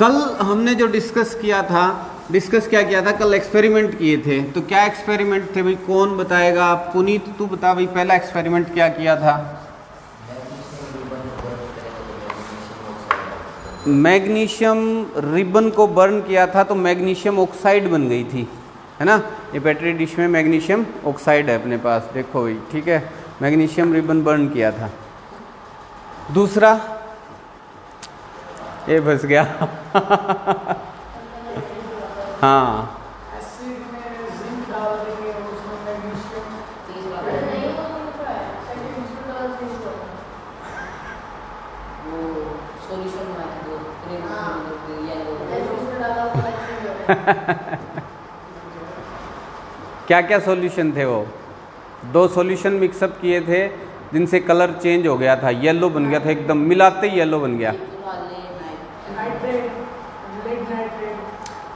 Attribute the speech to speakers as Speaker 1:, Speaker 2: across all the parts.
Speaker 1: कल हमने जो डिस्कस क्या किया था, कल एक्सपेरिमेंट किए थे। तो क्या एक्सपेरिमेंट थे भाई, कौन बताएगा? पुनीत तू बता भाई, पहला एक्सपेरिमेंट क्या किया था? मैग्नीशियम रिबन को बर्न किया था तो मैग्नीशियम ऑक्साइड बन गई थी, है ना। ये बैटरी डिश में मैग्नीशियम ऑक्साइड है अपने पास, देखो भाई, ठीक है। मैग्नीशियम रिबन बर्न किया था। दूसरा, ये फंस गया हाँ, क्या क्या सॉल्यूशन थे वो? 2 सॉल्यूशन मिक्सअप किए थे जिनसे कलर चेंज हो गया था, येलो बन गया था, एकदम मिलाते ही येलो बन गया।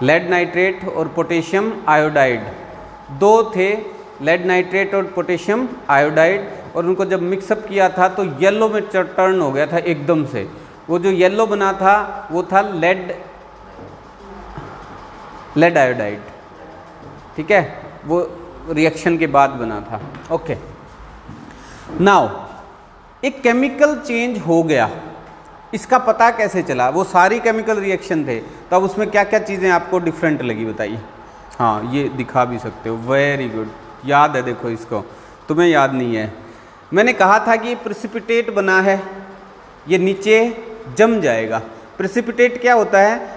Speaker 1: लेड नाइट्रेट और पोटेशियम आयोडाइड, 2 थे, लेड नाइट्रेट और पोटेशियम आयोडाइड, और उनको जब मिक्सअप किया था तो येलो में टर्न हो गया था एकदम से। वो जो येलो बना था वो था लेड आयोडाइड, ठीक है, वो रिएक्शन के बाद बना था। ओके, नाउ एक केमिकल चेंज हो गया, इसका पता कैसे चला? वो सारी केमिकल रिएक्शन थे, तो अब उसमें क्या क्या चीज़ें आपको डिफरेंट लगी बताइए। हाँ, ये दिखा भी सकते हो, वेरी गुड, याद है, देखो इसको, तुम्हें याद नहीं है। मैंने कहा था कि प्रेसिपिटेट बना है, ये नीचे जम जाएगा। प्रेसिपिटेट क्या होता है?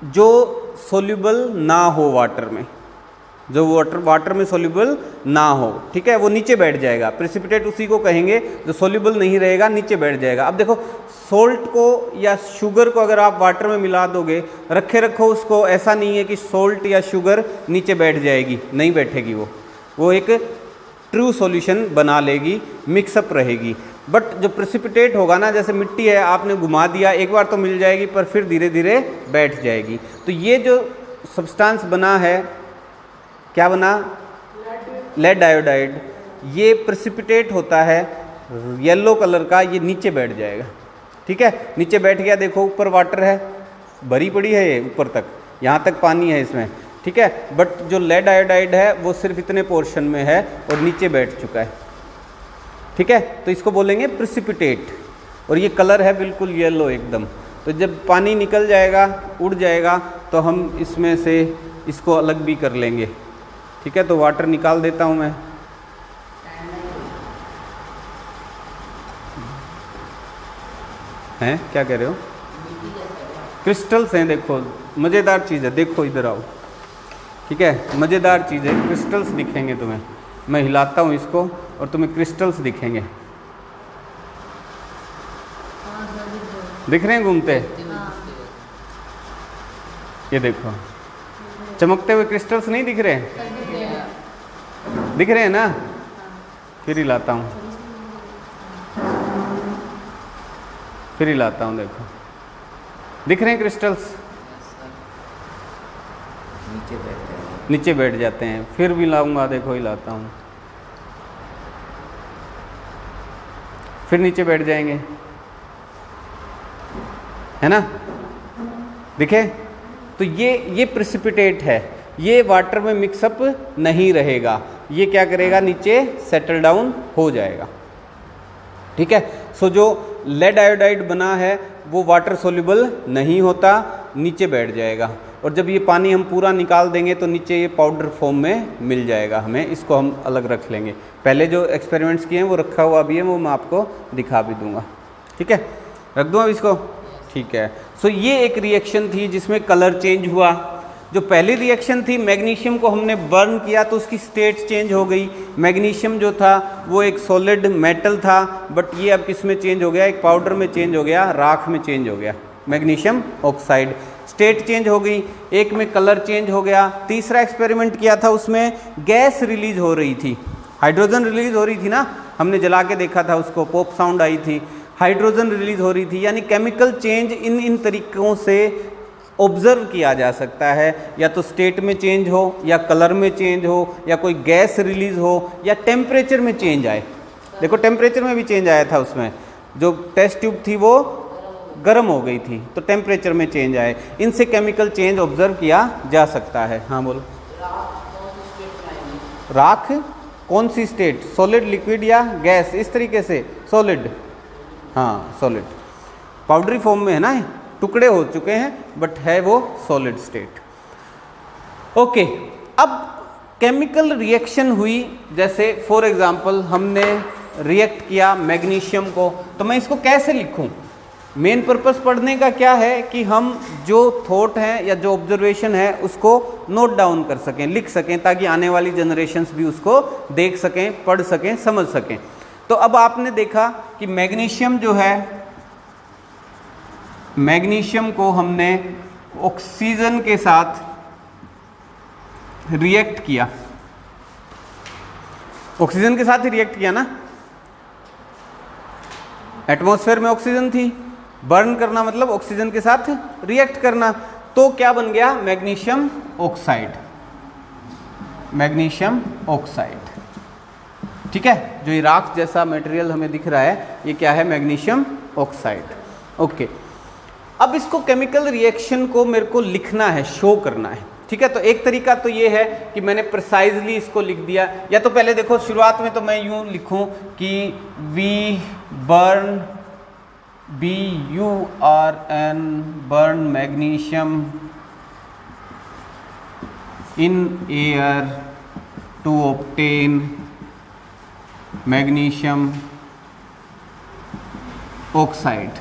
Speaker 1: जो सोल्यूबल ना हो वाटर में, जो वाटर में सोल्यूबल ना हो, ठीक है, वो नीचे बैठ जाएगा। प्रेसिपिटेट उसी को कहेंगे जो सोल्यूबल नहीं रहेगा, नीचे बैठ जाएगा। अब देखो, सोल्ट को या शुगर को अगर आप वाटर में मिला दोगे, रखे रखो उसको, ऐसा नहीं है कि सोल्ट या शुगर नीचे बैठ जाएगी, नहीं बैठेगी, वो एक ट्रू सॉल्यूशन बना लेगी, मिक्सअप रहेगी। बट जो प्रेसिपिटेट होगा ना, जैसे मिट्टी है, आपने घुमा दिया, एक बार तो मिल जाएगी पर फिर धीरे धीरे बैठ जाएगी। तो ये जो सब्सटेंस बना है, क्या बना? Lead iodide. ये प्रेसिपिटेट होता है येलो कलर का, ये नीचे बैठ जाएगा, ठीक है, नीचे बैठ गया। देखो ऊपर वाटर है, भरी पड़ी है ये ऊपर तक, यहाँ तक पानी है इसमें, ठीक है, बट जो लेड आयोडाइड है वो सिर्फ इतने पोर्शन में है और नीचे बैठ चुका है, ठीक है। तो इसको बोलेंगे प्रेसिपिटेट, और ये कलर है बिल्कुल येलो एकदम। तो जब पानी निकल जाएगा, उड़ जाएगा, तो हम इसमें से इसको अलग भी कर लेंगे, ठीक है। तो वाटर निकाल देता हूँ मैं, हैं क्या कह रहे हो? क्रिस्टल्स हैं, देखो मज़ेदार चीज़ है, देखो इधर आओ, ठीक है, मज़ेदार चीज़ है, क्रिस्टल्स दिखेंगे तुम्हें। मैं हिलाता हूँ इसको और तुम्हें क्रिस्टल्स दिखेंगे, दिख रहे हैं घूमते? ये देखो, चमकते हुए क्रिस्टल्स नहीं दिख रहे? दिख रहे हैं ना? फिर हिलाता हूँ, फिर हिलाता हूँ, देखो दिख रहे हैं क्रिस्टल्स? नीचे बैठ जाते हैं। फिर भी लाऊंगा, देखो हिलाता हूँ, फिर नीचे बैठ जाएंगे, है ना, दिखे? तो ये प्रेसिपिटेट है, ये वाटर में मिक्सअप नहीं रहेगा, ये क्या करेगा? नीचे सेटल डाउन हो जाएगा, ठीक है। सो जो लेड आयोडाइड बना है वो वाटर सोल्यूबल नहीं होता, नीचे बैठ जाएगा, और जब ये पानी हम पूरा निकाल देंगे तो नीचे ये पाउडर फॉर्म में मिल जाएगा हमें। इसको हम अलग रख लेंगे, पहले जो एक्सपेरिमेंट्स किए हैं वो रखा हुआ भी है, वो मैं आपको दिखा भी दूंगा, ठीक है। रख दूँ अब इसको, ठीक है। सो ये एक रिएक्शन थी जिसमें कलर चेंज हुआ। जो पहली रिएक्शन थी, मैग्नीशियम को हमने बर्न किया तो उसकी स्टेट चेंज हो गई। मैग्नीशियम जो था वो एक सॉलिड मेटल था, बट ये अब किस में चेंज हो गया? एक पाउडर में चेंज हो गया, राख में चेंज हो गया, मैग्नीशियम ऑक्साइड। स्टेट चेंज हो गई, एक में कलर चेंज हो गया। तीसरा एक्सपेरिमेंट किया था, उसमें गैस रिलीज हो रही थी, हाइड्रोजन रिलीज हो रही थी ना, हमने जला के देखा था उसको, पॉप साउंड आई थी, हाइड्रोजन रिलीज हो रही थी। यानी केमिकल चेंज इन तरीकों से ऑब्जर्व किया जा सकता है, या तो स्टेट में चेंज हो, या कलर में चेंज हो, या कोई गैस रिलीज हो, या टेम्परेचर में चेंज आए। देखो टेम्परेचर में भी चेंज आया था उसमें, जो टेस्ट ट्यूब थी वो गर्म हो गई थी, तो टेम्परेचर में चेंज आए, इनसे केमिकल चेंज ऑब्जर्व किया जा सकता है। हाँ बोलो। राख कौन सी स्टेट, सॉलिड, लिक्विड या गैस, इस तरीके से सॉलिड, हाँ सॉलिड, पाउडरी फॉर्म में है ना, टुकड़े हो चुके हैं बट है वो सॉलिड स्टेट। ओके, अब केमिकल रिएक्शन हुई, जैसे फॉर एग्जांपल हमने रिएक्ट किया मैग्नीशियम को, तो मैं इसको कैसे लिखूं? मेन पर्पस पढ़ने का क्या है कि हम जो थॉट है या जो ऑब्जर्वेशन है उसको नोट डाउन कर सकें, लिख सकें, ताकि आने वाली जनरेशन्स भी उसको देख सकें, पढ़ सकें, समझ सकें। तो अब आपने देखा कि मैग्नीशियम जो है, मैग्नीशियम को हमने ऑक्सीजन के साथ रिएक्ट किया, ऑक्सीजन के साथ ही रिएक्ट किया ना, एटमॉस्फेयर में ऑक्सीजन थी, बर्न करना मतलब ऑक्सीजन के साथ रिएक्ट करना, तो क्या बन गया? Magnesium oxide, magnesium oxide. ठीक है, जो ये राख जैसा मटेरियल हमें दिख रहा है ये क्या है? Magnesium oxide. ओके, अब इसको केमिकल रिएक्शन को मेरे को लिखना है, शो करना है। ठीक है, तो एक तरीका तो ये है कि मैंने प्रिसाइजली इसको लिख दिया, या तो पहले देखो शुरुआत में तो मैं यूं लिखूं कि we burn, BURN burn magnesium in air to obtain magnesium oxide.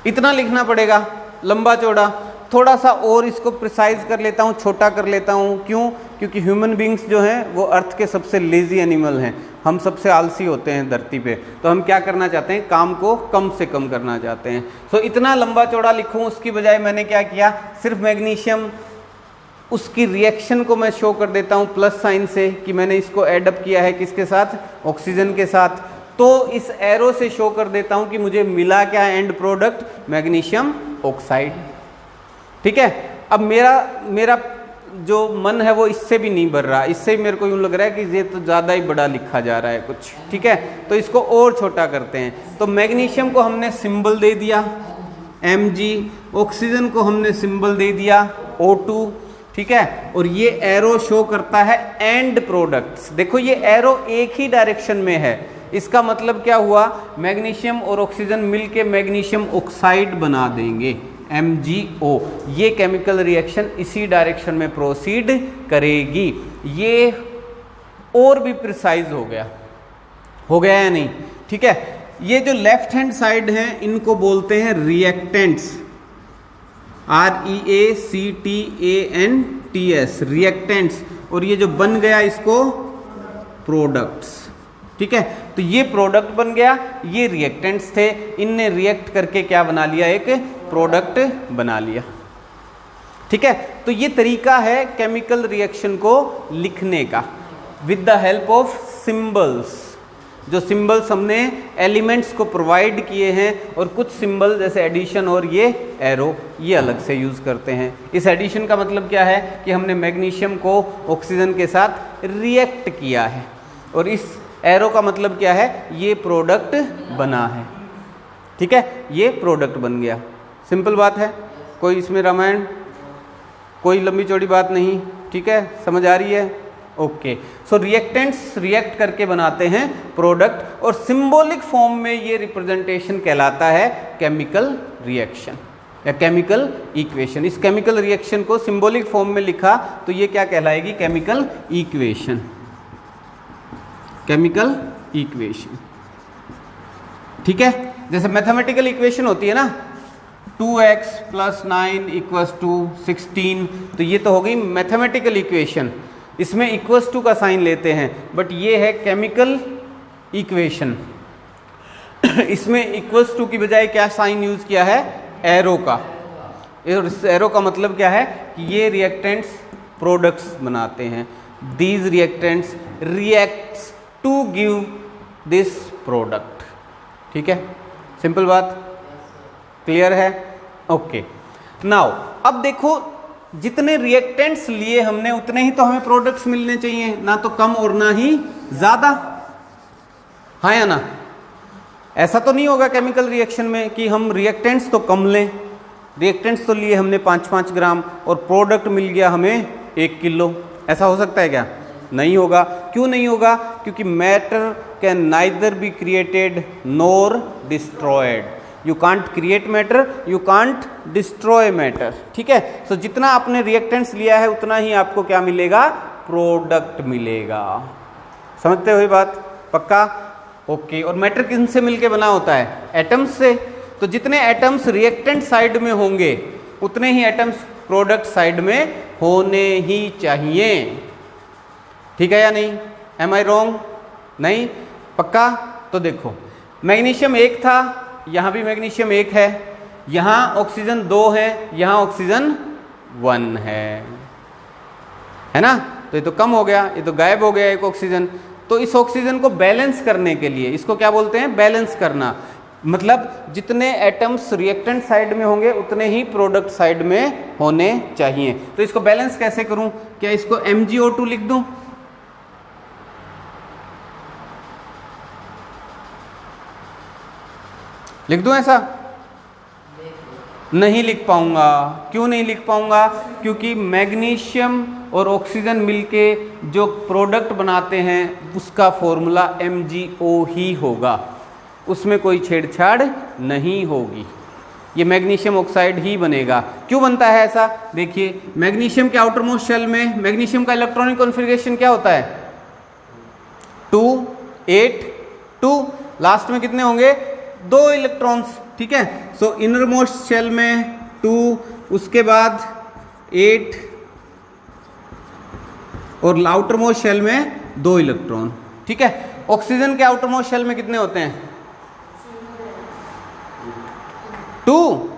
Speaker 1: इतना लिखना पड़ेगा, लंबा चौड़ा। थोड़ा सा और इसको प्रिसाइज कर लेता हूँ, छोटा कर लेता हूँ। क्यों? क्योंकि ह्यूमन बींग्स जो हैं वो अर्थ के सबसे लेजी एनिमल हैं, हम सबसे आलसी होते हैं धरती पे, तो हम क्या करना चाहते हैं? काम को कम से कम करना चाहते हैं। सो इतना लंबा चौड़ा लिखूँ उसकी बजाय मैंने क्या किया? सिर्फ मैग्नीशियम, उसकी रिएक्शन को मैं शो कर देता हूँ प्लस साइन से कि मैंने इसको एडअप किया है किसके साथ? ऑक्सीजन के साथ। तो इस एरो से शो कर देता हूँ कि मुझे मिला क्या एंड प्रोडक्ट? Magnesium oxide. ठीक है, अब मेरा जो मन है वो इससे भी नहीं भर रहा, इससे मेरे को यूँ लग रहा है कि ये तो ज़्यादा ही बड़ा लिखा जा रहा है कुछ। ठीक है, तो इसको और छोटा करते हैं। तो मैग्नीशियम को हमने सिंबल दे दिया Mg, ऑक्सीजन को हमने सिंबल दे दिया O2। ठीक है, और ये एरो शो करता है एंड प्रोडक्ट्स। देखो ये एरो एक ही डायरेक्शन में है, इसका मतलब क्या हुआ? मैग्नीशियम और ऑक्सीजन मिलके मैग्नीशियम ऑक्साइड बना देंगे, MgO। ये केमिकल रिएक्शन इसी डायरेक्शन में प्रोसीड करेगी। ये और भी प्रिसाइज हो गया या नहीं? ठीक है, ये जो लेफ्ट हैंड साइड है इनको बोलते हैं रिएक्टेंट्स, REACTANTS, रिएक्टेंट्स। और ये जो बन गया इसको प्रोडक्ट्स। ठीक है, तो ये प्रोडक्ट बन गया, ये रिएक्टेंट्स थे, इनने रिएक्ट करके क्या बना लिया? एक प्रोडक्ट बना लिया। ठीक है, तो ये तरीका है केमिकल रिएक्शन को लिखने का with the help of symbols. जो सिंबल्स हमने एलिमेंट्स को प्रोवाइड किए हैं, और कुछ सिंबल जैसे एडिशन और ये एरो ये अलग से यूज़ करते हैं। इस एडिशन का मतलब क्या है कि हमने मैग्नीशियम को ऑक्सीजन के साथ रिएक्ट किया है, और इस एरो का मतलब क्या है? ये प्रोडक्ट बना है। ठीक है, ये प्रोडक्ट बन गया। सिंपल बात है, कोई इसमें रामायण, कोई लंबी चौड़ी बात नहीं। ठीक है, समझ आ रही है? ओके, सो रिएक्टेंट्स रिएक्ट करके बनाते हैं प्रोडक्ट, और सिंबॉलिक फॉर्म में ये रिप्रेजेंटेशन कहलाता है केमिकल रिएक्शन या केमिकल इक्वेशन। इस केमिकल रिएक्शन को सिंबॉलिक फॉर्म में लिखा तो ये क्या कहलाएगी? Chemical equation, chemical equation. ठीक है, जैसे मैथमेटिकल इक्वेशन होती है ना, 2x + 9 = 16, तो ये तो हो गई मैथमेटिकल इक्वेशन, इसमें इक्वल्स टू का साइन लेते हैं, बट ये है केमिकल इक्वेशन। इसमें इक्वल्स टू की बजाय क्या साइन यूज किया है? एरो का। इस एरो का मतलब क्या है कि ये रिएक्टेंट्स प्रोडक्ट्स बनाते हैं। These reactants reacts to give this product. ठीक है, सिंपल बात, क्लियर है? ओके, नाउ अब देखो जितने रिएक्टेंट्स लिए हमने उतने ही तो हमें प्रोडक्ट्स मिलने चाहिए, ना तो कम और ना ही ज्यादा, हाँ या ना? ऐसा तो नहीं होगा केमिकल रिएक्शन में कि हम रिएक्टेंट्स तो कम लें, रिएक्टेंट्स तो लिए हमने 5-5 ग्राम और प्रोडक्ट मिल गया हमें 1 किलो, ऐसा हो सकता है क्या? नहीं होगा। क्यों नहीं होगा? क्योंकि matter can neither be created NOR destroyed. You can't create matter, you can't destroy matter, ठीक है। सो जितना आपने रिएक्टेंट्स लिया है उतना ही आपको क्या मिलेगा? प्रोडक्ट मिलेगा। समझते हो ये बात? पक्का? ओके। और मैटर किन से मिलके बना होता है? एटम्स से। तो जितने एटम्स रिएक्टेंट साइड में होंगे उतने ही एटम्स प्रोडक्ट साइड में होने ही चाहिए, ठीक है या नहीं? Am I wrong? नहीं? पक्का? तो देखो मैग्नीशियम 1 था, यहाँ भी मैग्नीशियम 1 है, यहाँ ऑक्सीजन 2 है, यहाँ ऑक्सीजन 1 है ना? तो ये तो कम हो गया, ये तो गायब हो गया एक ऑक्सीजन। तो इस ऑक्सीजन को बैलेंस करने के लिए, इसको क्या बोलते हैं? बैलेंस करना। मतलब जितने एटम्स रिएक्टेंट साइड में होंगे उतने ही प्रोडक्ट साइड में होने चाहिए। तो इसको बैलेंस कैसे करूं? क्या इसको MgO2 लिख दूं? लिख दूं ऐसा? नहीं लिख पाऊंगा। क्यों नहीं लिख पाऊंगा? क्योंकि मैग्नीशियम और ऑक्सीजन मिलके जो प्रोडक्ट बनाते हैं उसका फॉर्मूला MgO ही होगा, उसमें कोई छेड़छाड़ नहीं होगी, ये मैग्नीशियम ऑक्साइड ही बनेगा। क्यों बनता है ऐसा? देखिए मैग्नीशियम के आउटर मोस्ट शेल में मैग्नीशियम का इलेक्ट्रॉनिक कॉन्फ़िगरेशन क्या होता है? 2 8 2। लास्ट में कितने होंगे? 2 इलेक्ट्रॉन्स, ठीक है। सो इनर मोस्ट शेल में 2, उसके बाद 8 और आउटर मोस्ट शेल में 2 इलेक्ट्रॉन, ठीक है। ऑक्सीजन के आउटर मोस्ट शेल में कितने होते हैं? 2।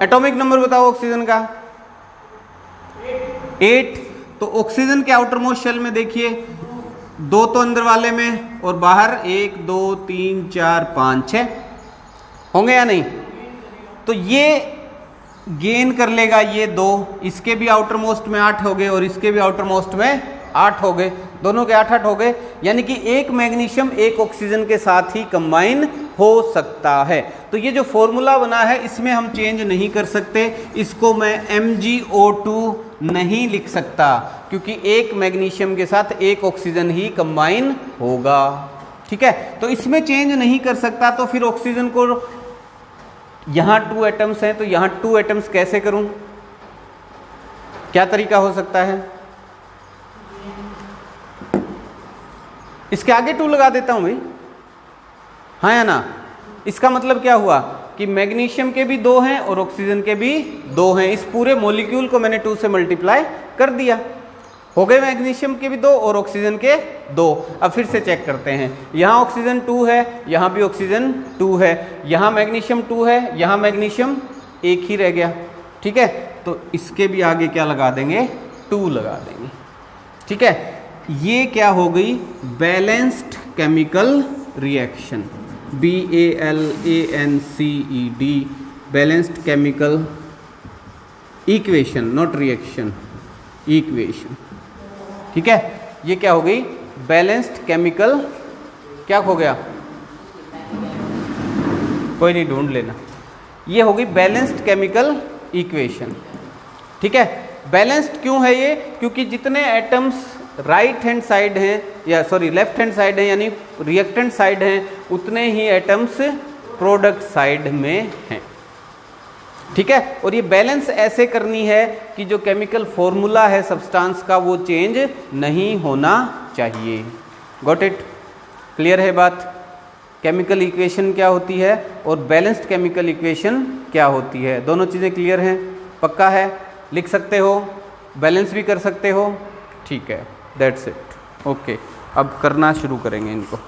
Speaker 1: एटॉमिक नंबर बताओ ऑक्सीजन का? 8। तो ऑक्सीजन के आउटर मोस्ट शेल में देखिए 2 तो अंदर वाले में और बाहर 1 2 3 4 5 6 होंगे या नहीं? तो ये गेन कर लेगा ये 2, इसके भी आउटर मोस्ट में 8 हो गए और इसके भी आउटर मोस्ट में 8 हो गए, दोनों के 8-8 हो गए। यानी कि एक मैग्नीशियम एक ऑक्सीजन के साथ ही कंबाइन हो सकता है। तो ये जो फॉर्मूला बना है इसमें हम चेंज नहीं कर सकते, इसको मैं MgO2 नहीं लिख सकता क्योंकि एक मैग्नीशियम के साथ एक ऑक्सीजन ही कंबाइन होगा, ठीक है। तो इसमें चेंज नहीं कर सकता, तो फिर ऑक्सीजन को यहाँ 2 एटम्स हैं तो यहाँ 2 एटम्स कैसे करूं? क्या तरीका हो सकता है? इसके आगे 2 लगा देता हूं भाई, हाँ या ना? इसका मतलब क्या हुआ कि मैग्नीशियम के भी 2 हैं और ऑक्सीजन के भी 2 हैं। इस पूरे मॉलिक्यूल को मैंने 2 से मल्टीप्लाई कर दिया, हो गए मैग्नीशियम के भी 2 और ऑक्सीजन के 2। अब फिर से चेक करते हैं, यहाँ ऑक्सीजन 2 है, यहाँ भी ऑक्सीजन 2 है, यहाँ मैग्नीशियम 2 है, यहाँ मैग्नीशियम 1 ही रह गया, ठीक है। तो इसके भी आगे क्या लगा देंगे? 2 लगा देंगे, ठीक है। ये क्या हो गई? Balanced chemical reaction, BALANCED, balanced chemical equation, not reaction, equation, ठीक है। ये क्या हो गई? बैलेंस्ड केमिकल, क्या हो गया? कोई नहीं, ढूंढ लेना। ये हो गई बैलेंस्ड केमिकल इक्वेशन, ठीक है। बैलेंस्ड क्यों है ये? क्योंकि जितने एटम्स राइट हैंड साइड हैं, या सॉरी लेफ्ट हैंड साइड है यानी रिएक्टेंट साइड हैं, उतने ही एटम्स प्रोडक्ट साइड में हैं, ठीक है। और ये बैलेंस ऐसे करनी है कि जो केमिकल फॉर्मूला है सब्सटेंस का वो चेंज नहीं होना चाहिए। Got it? क्लियर है बात? केमिकल इक्वेशन क्या होती है और बैलेंस्ड केमिकल इक्वेशन क्या होती है, दोनों चीज़ें क्लियर हैं? पक्का है? लिख सकते हो, बैलेंस भी कर सकते हो, ठीक है। That's it, okay. अब करना शुरू करेंगे इनको।